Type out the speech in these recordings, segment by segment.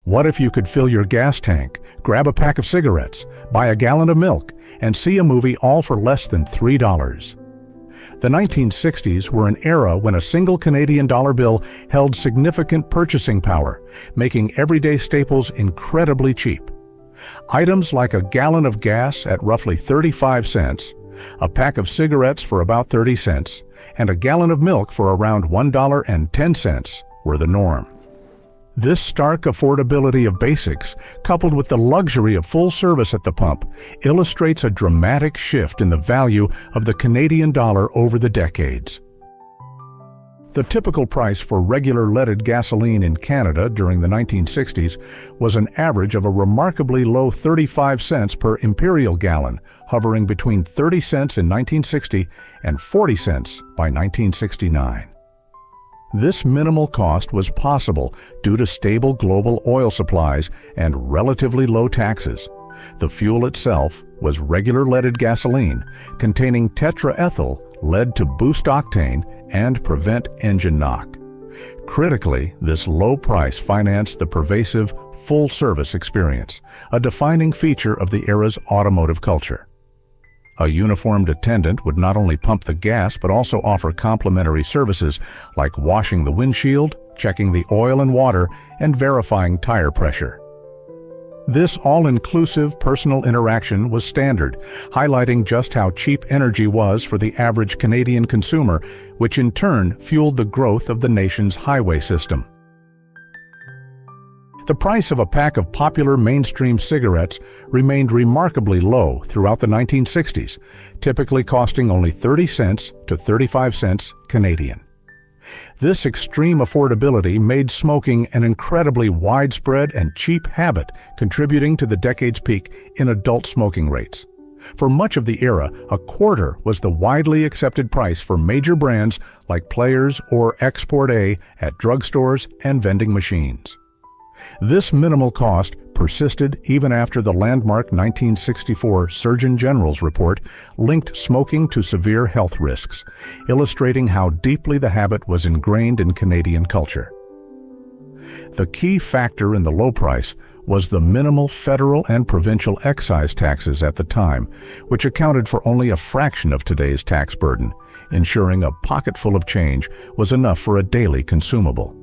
What if you could fill your gas tank, grab a pack of cigarettes, buy a gallon of milk, and see a movie all for less than $3? The 1960s were an era when a single Canadian dollar bill held significant purchasing power, making everyday staples incredibly cheap. Items like a gallon of gas at roughly 35 cents, a pack of cigarettes for about 30 cents, and a gallon of milk for around $1.10 were the norm. This stark affordability of basics, coupled with the luxury of full service at the pump, illustrates a dramatic shift in the value of the Canadian dollar over the decades. The typical price for regular leaded gasoline in Canada during the 1960s was an average of a remarkably low 35 cents per imperial gallon, hovering between 30 cents in 1960 and 40 cents by 1969. This minimal cost was possible due to stable global oil supplies and relatively low taxes. The fuel itself was regular leaded gasoline containing tetraethyl, lead to boost octane and prevent engine knock. Critically, this low price financed the pervasive full-service experience, a defining feature of the era's automotive culture. A uniformed attendant would not only pump the gas but also offer complimentary services like washing the windshield, checking the oil and water, and verifying tire pressure. This all-inclusive personal interaction was standard, highlighting just how cheap energy was for the average Canadian consumer, which in turn fueled the growth of the nation's highway system. The price of a pack of popular mainstream cigarettes remained remarkably low throughout the 1960s, typically costing only 30 cents to 35 cents Canadian. This extreme affordability made smoking an incredibly widespread and cheap habit, contributing to the decade's peak in adult smoking rates. For much of the era, a quarter was the widely accepted price for major brands like Players or Export A at drugstores and vending machines. This minimal cost persisted even after the landmark 1964 Surgeon General's report linked smoking to severe health risks, illustrating how deeply the habit was ingrained in Canadian culture. The key factor in the low price was the minimal federal and provincial excise taxes at the time, which accounted for only a fraction of today's tax burden, ensuring a pocketful of change was enough for a daily consumable.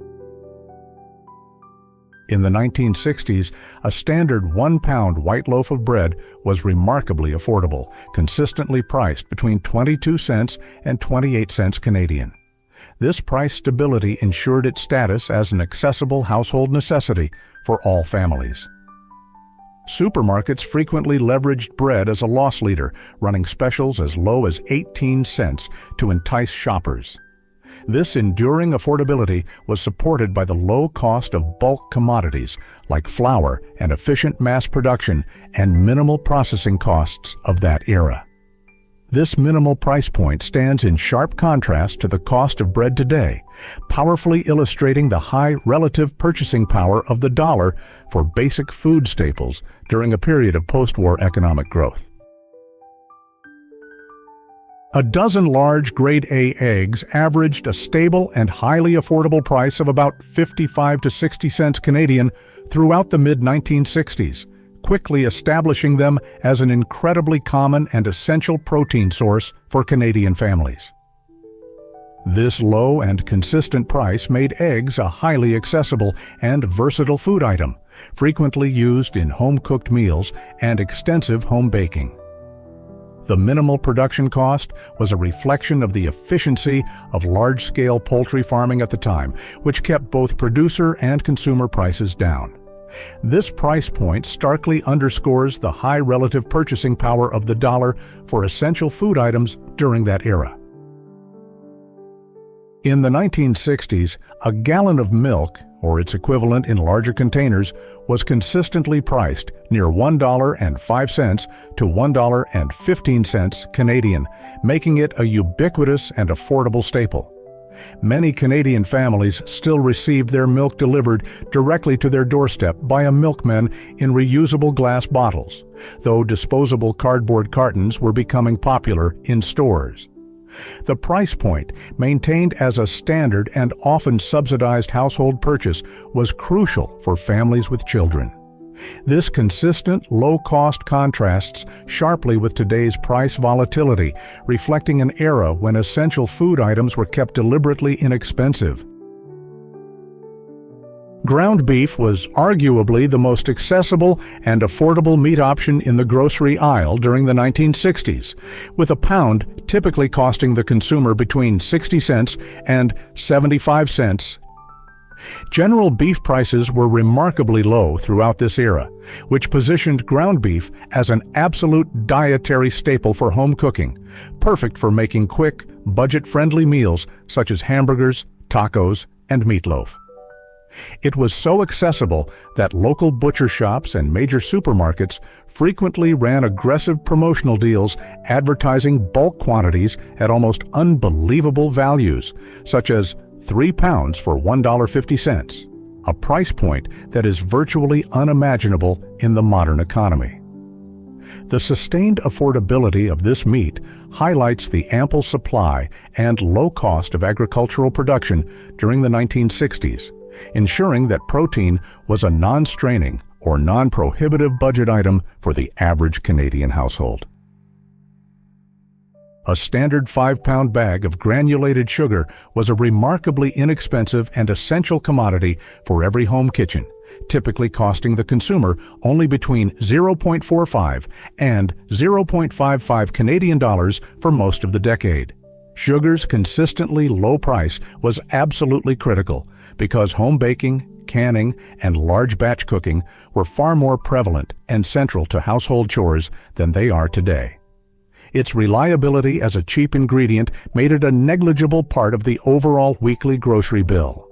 In the 1960s, a standard 1-pound white loaf of bread was remarkably affordable, consistently priced between 22 cents and 28 cents Canadian. This price stability ensured its status as an accessible household necessity for all families. Supermarkets frequently leveraged bread as a loss leader, running specials as low as 18 cents to entice shoppers. This enduring affordability was supported by the low cost of bulk commodities like flour and efficient mass production and minimal processing costs of that era. This minimal price point stands in sharp contrast to the cost of bread today, powerfully illustrating the high relative purchasing power of the dollar for basic food staples during a period of post-war economic growth. A dozen large Grade A eggs averaged a stable and highly affordable price of about 55 to 60 cents Canadian throughout the mid-1960s, quickly establishing them as an incredibly common and essential protein source for Canadian families. This low and consistent price made eggs a highly accessible and versatile food item, frequently used in home-cooked meals and extensive home baking. The minimal production cost was a reflection of the efficiency of large-scale poultry farming at the time, which kept both producer and consumer prices down. This price point starkly underscores the high relative purchasing power of the dollar for essential food items during that era. In the 1960s, a gallon of milk, or its equivalent in larger containers, was consistently priced near $1.05 to $1.15 Canadian, making it a ubiquitous and affordable staple. Many Canadian families still received their milk delivered directly to their doorstep by a milkman in reusable glass bottles, though disposable cardboard cartons were becoming popular in stores. The price point, maintained as a standard and often subsidized household purchase, was crucial for families with children. This consistent, low-cost contrasts sharply with today's price volatility, reflecting an era when essential food items were kept deliberately inexpensive. Ground beef was arguably the most accessible and affordable meat option in the grocery aisle during the 1960s, with a pound typically costing the consumer between 60 cents and 75 cents. General beef prices were remarkably low throughout this era, which positioned ground beef as an absolute dietary staple for home cooking, perfect for making quick, budget-friendly meals such as hamburgers, tacos, and meatloaf. It was so accessible that local butcher shops and major supermarkets frequently ran aggressive promotional deals advertising bulk quantities at almost unbelievable values, such as 3 pounds for $1.50, a price point that is virtually unimaginable in the modern economy. The sustained affordability of this meat highlights the ample supply and low cost of agricultural production during the 1960s, ensuring that protein was a non-straining or non-prohibitive budget item for the average Canadian household. A standard 5-pound bag of granulated sugar was a remarkably inexpensive and essential commodity for every home kitchen, typically costing the consumer only between 0.45 and 0.55 Canadian dollars for most of the decade. Sugar's consistently low price was absolutely critical because home baking, canning, and large batch cooking were far more prevalent and central to household chores than they are today. Its reliability as a cheap ingredient made it a negligible part of the overall weekly grocery bill.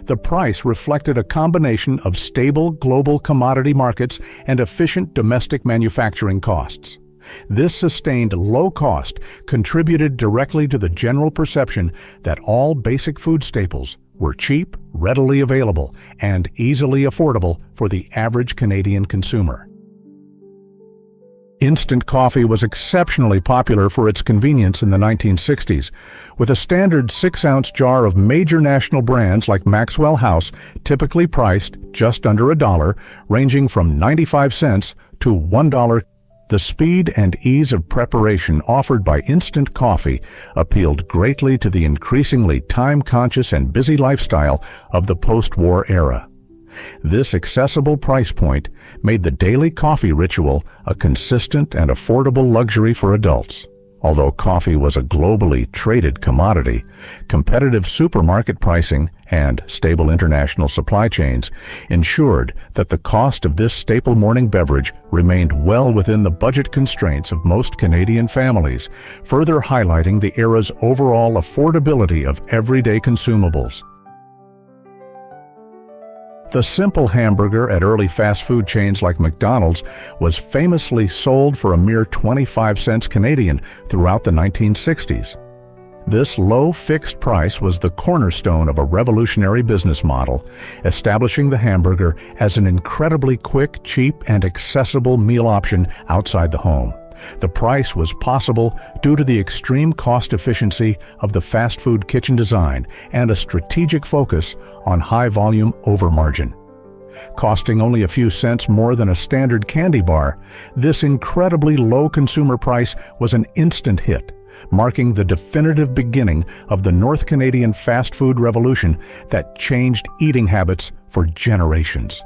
The price reflected a combination of stable global commodity markets and efficient domestic manufacturing costs. This sustained low cost contributed directly to the general perception that all basic food staples were cheap, readily available, and easily affordable for the average Canadian consumer. Instant coffee was exceptionally popular for its convenience in the 1960s, with a standard 6-ounce jar of major national brands like Maxwell House typically priced just under $1, ranging from 95 cents to $1. The speed and ease of preparation offered by instant coffee appealed greatly to the increasingly time-conscious and busy lifestyle of the post-war era. This accessible price point made the daily coffee ritual a consistent and affordable luxury for adults. Although coffee was a globally traded commodity, competitive supermarket pricing and stable international supply chains ensured that the cost of this staple morning beverage remained well within the budget constraints of most Canadian families, further highlighting the era's overall affordability of everyday consumables. The simple hamburger at early fast food chains like McDonald's was famously sold for a mere 25 cents Canadian throughout the 1960s. This low fixed price was the cornerstone of a revolutionary business model, establishing the hamburger as an incredibly quick, cheap, and accessible meal option outside the home. The price was possible due to the extreme cost efficiency of the fast food kitchen design and a strategic focus on high volume over margin. Costing only a few cents more than a standard candy bar, this incredibly low consumer price was an instant hit, marking the definitive beginning of the North Canadian fast food revolution that changed eating habits for generations.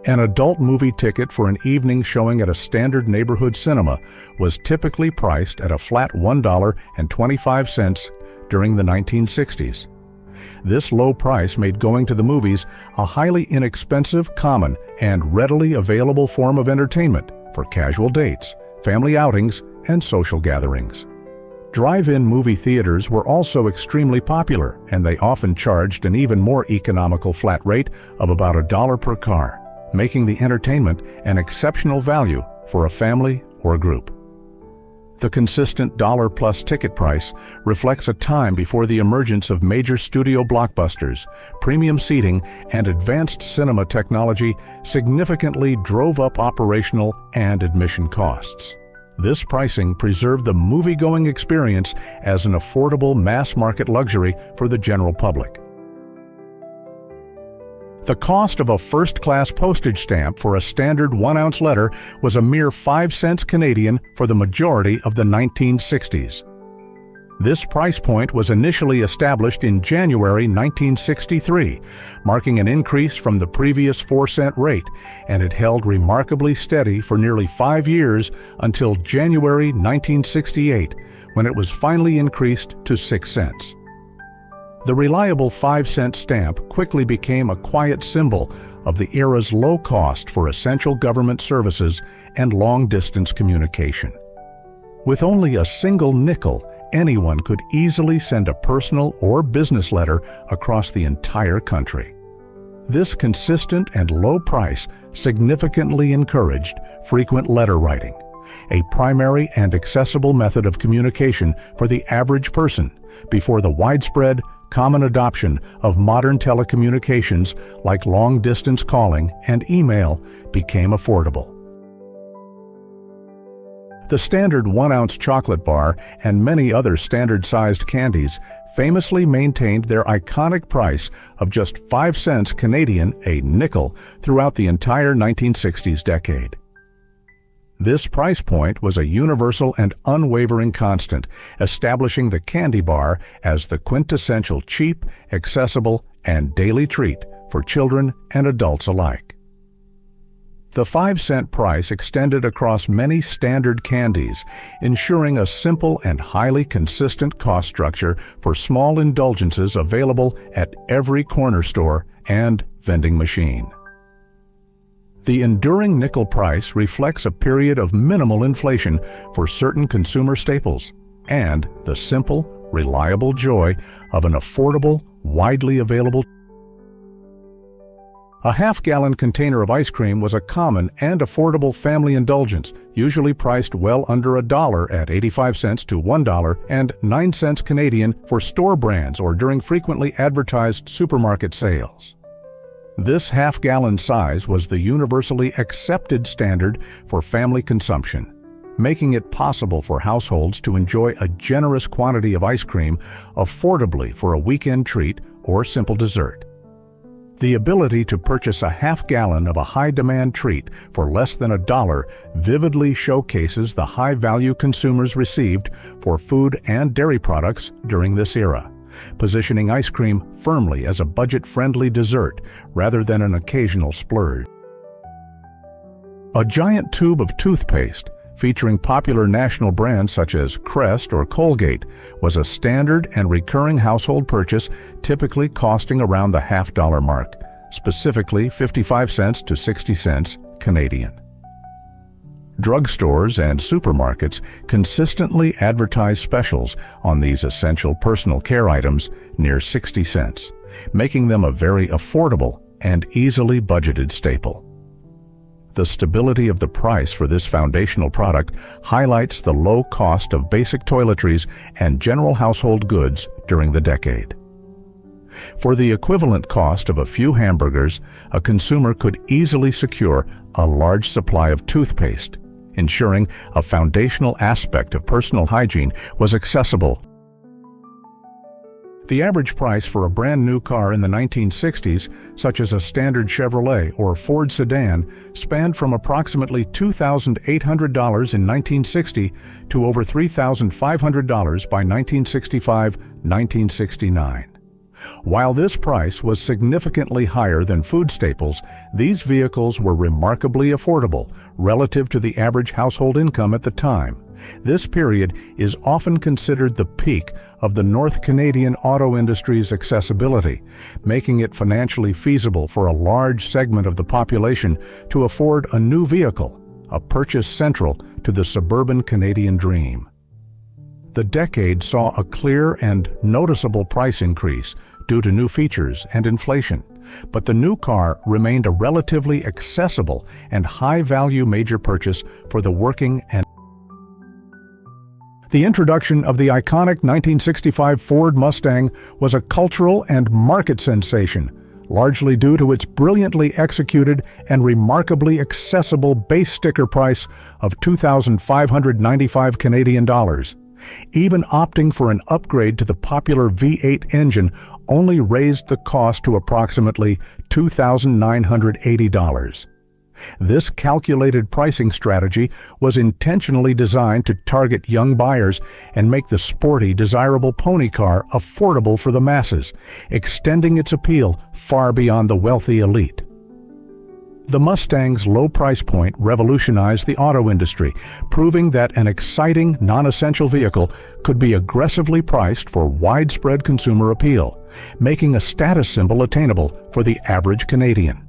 An adult movie ticket for an evening showing at a standard neighborhood cinema was typically priced at a flat $1.25 during the 1960s. This low price made going to the movies a highly inexpensive, common, and readily available form of entertainment for casual dates, family outings, and social gatherings. Drive-in movie theaters were also extremely popular, and they often charged an even more economical flat rate of about $1 per car, making the entertainment an exceptional value for a family or group. The consistent $+ ticket price reflects a time before the emergence of major studio blockbusters. Premium seating and advanced cinema technology significantly drove up operational and admission costs. This pricing preserved the movie-going experience as an affordable mass-market luxury for the general public. The cost of a first-class postage stamp for a standard 1-ounce letter was a mere 5 cents Canadian for the majority of the 1960s. This price point was initially established in January 1963, marking an increase from the previous 4-cent rate, and it held remarkably steady for nearly 5 years until January 1968, when it was finally increased to 6 cents. The reliable 5-cent stamp quickly became a quiet symbol of the era's low cost for essential government services and long-distance communication. With only a single nickel, anyone could easily send a personal or business letter across the entire country. This consistent and low price significantly encouraged frequent letter writing, a primary and accessible method of communication for the average person before the widespread, common adoption of modern telecommunications like long-distance calling and email became affordable. The standard 1-ounce chocolate bar and many other standard-sized candies famously maintained their iconic price of just 5 cents Canadian, a nickel, throughout the entire 1960s decade. This price point was a universal and unwavering constant, establishing the candy bar as the quintessential cheap, accessible, and daily treat for children and adults alike. The 5-cent price extended across many standard candies, ensuring a simple and highly consistent cost structure for small indulgences available at every corner store and vending machine. The enduring nickel price reflects a period of minimal inflation for certain consumer staples and the simple, reliable joy of an affordable, widely available. A half-gallon container of ice cream was a common and affordable family indulgence, usually priced well under $1 at 85 cents to $1 and 9 cents Canadian for store brands or during frequently advertised supermarket sales. This half-gallon size was the universally accepted standard for family consumption, making it possible for households to enjoy a generous quantity of ice cream affordably for a weekend treat or simple dessert. The ability to purchase a half-gallon of a high-demand treat for less than $1 vividly showcases the high value consumers received for food and dairy products during this era, positioning ice cream firmly as a budget-friendly dessert rather than an occasional splurge. A giant tube of toothpaste, featuring popular national brands such as Crest or Colgate, was a standard and recurring household purchase, typically costing around the half-dollar mark, specifically 55 cents to 60 cents Canadian. Drugstores and supermarkets consistently advertise specials on these essential personal care items near 60 cents, making them a very affordable and easily budgeted staple. The stability of the price for this foundational product highlights the low cost of basic toiletries and general household goods during the decade. For the equivalent cost of a few hamburgers, a consumer could easily secure a large supply of toothpaste, ensuring a foundational aspect of personal hygiene was accessible. The average price for a brand new car in the 1960s, such as a standard Chevrolet or Ford sedan, spanned from approximately $2,800 in 1960 to over $3,500 by 1965-1969. While this price was significantly higher than food staples, these vehicles were remarkably affordable relative to the average household income at the time. This period is often considered the peak of the North Canadian auto industry's accessibility, making it financially feasible for a large segment of the population to afford a new vehicle, a purchase central to the suburban Canadian dream. The decade saw a clear and noticeable price increase due to new features and inflation, but the new car remained a relatively accessible and high-value major purchase for the working and. The introduction of the iconic 1965 Ford Mustang was a cultural and market sensation, largely due to its brilliantly executed and remarkably accessible base sticker price of 2,595 Canadian dollars. Even opting for an upgrade to the popular V8 engine only raised the cost to approximately $2,980. This calculated pricing strategy was intentionally designed to target young buyers and make the sporty, desirable pony car affordable for the masses, extending its appeal far beyond the wealthy elite. The Mustang's low price point revolutionized the auto industry, proving that an exciting, non-essential vehicle could be aggressively priced for widespread consumer appeal, making a status symbol attainable for the average Canadian.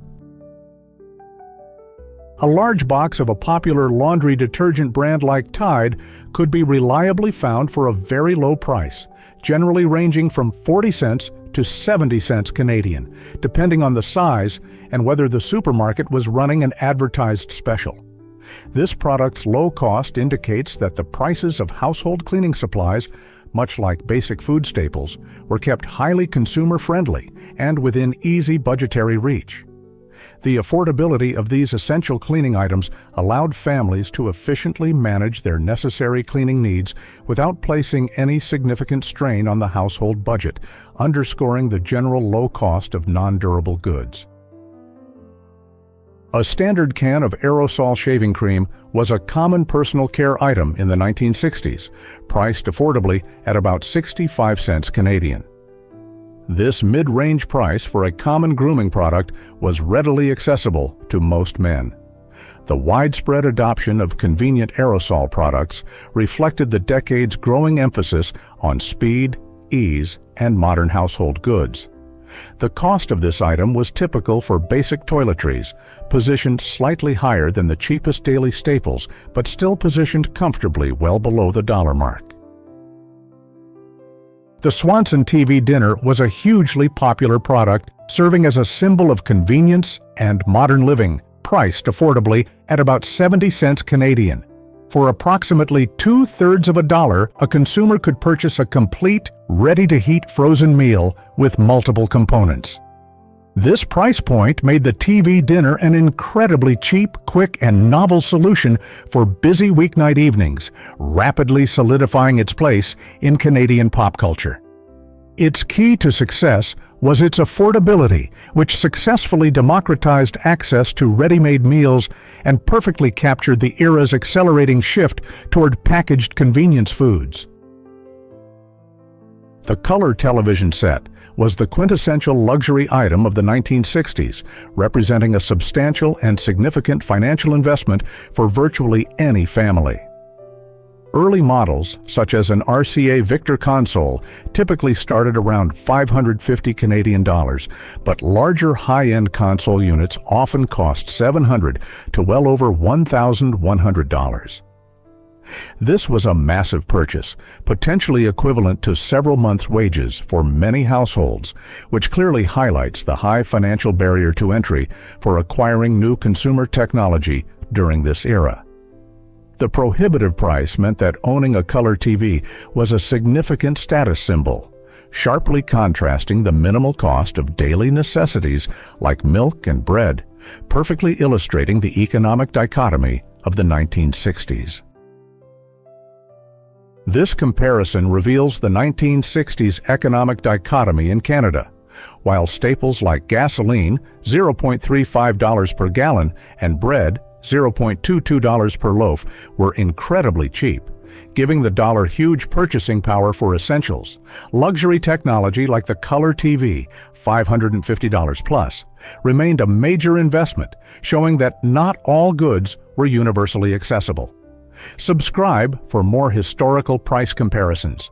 A large box of a popular laundry detergent brand like Tide could be reliably found for a very low price, generally ranging from 40 cents to 70 cents Canadian, depending on the size and whether the supermarket was running an advertised special. This product's low cost indicates that the prices of household cleaning supplies, much like basic food staples, were kept highly consumer-friendly and within easy budgetary reach. The affordability of these essential cleaning items allowed families to efficiently manage their necessary cleaning needs without placing any significant strain on the household budget, underscoring the general low cost of non-durable goods. A standard can of aerosol shaving cream was a common personal care item in the 1960s, priced affordably at about 65 cents Canadian. This mid-range price for a common grooming product was readily accessible to most men. The widespread adoption of convenient aerosol products reflected the decade's growing emphasis on speed, ease, and modern household goods. The cost of this item was typical for basic toiletries, positioned slightly higher than the cheapest daily staples, but still positioned comfortably well below the dollar mark. The Swanson TV Dinner was a hugely popular product, serving as a symbol of convenience and modern living, priced affordably at about 70 cents Canadian. For approximately two-thirds of a dollar, a consumer could purchase a complete, ready-to-heat frozen meal with multiple components. This price point made the TV dinner an incredibly cheap, quick, and novel solution for busy weeknight evenings, rapidly solidifying its place in Canadian pop culture. Its key to success was its affordability, which successfully democratized access to ready-made meals and perfectly captured the era's accelerating shift toward packaged convenience foods. The color television set was the quintessential luxury item of the 1960s, representing a substantial and significant financial investment for virtually any family. Early models, such as an RCA Victor console, typically started around 550 Canadian dollars, but larger high-end console units often cost $700 to well over $1,100. This was a massive purchase, potentially equivalent to several months' wages for many households, which clearly highlights the high financial barrier to entry for acquiring new consumer technology during this era. The prohibitive price meant that owning a color TV was a significant status symbol, sharply contrasting the minimal cost of daily necessities like milk and bread, perfectly illustrating the economic dichotomy of the 1960s. This comparison reveals the 1960s economic dichotomy in Canada. While staples like gasoline, $0.35 per gallon, and bread, $0.22 per loaf, were incredibly cheap, giving the dollar huge purchasing power for essentials. Luxury technology like the color TV, $550 plus, remained a major investment, showing that not all goods were universally accessible. Subscribe for more historical price comparisons.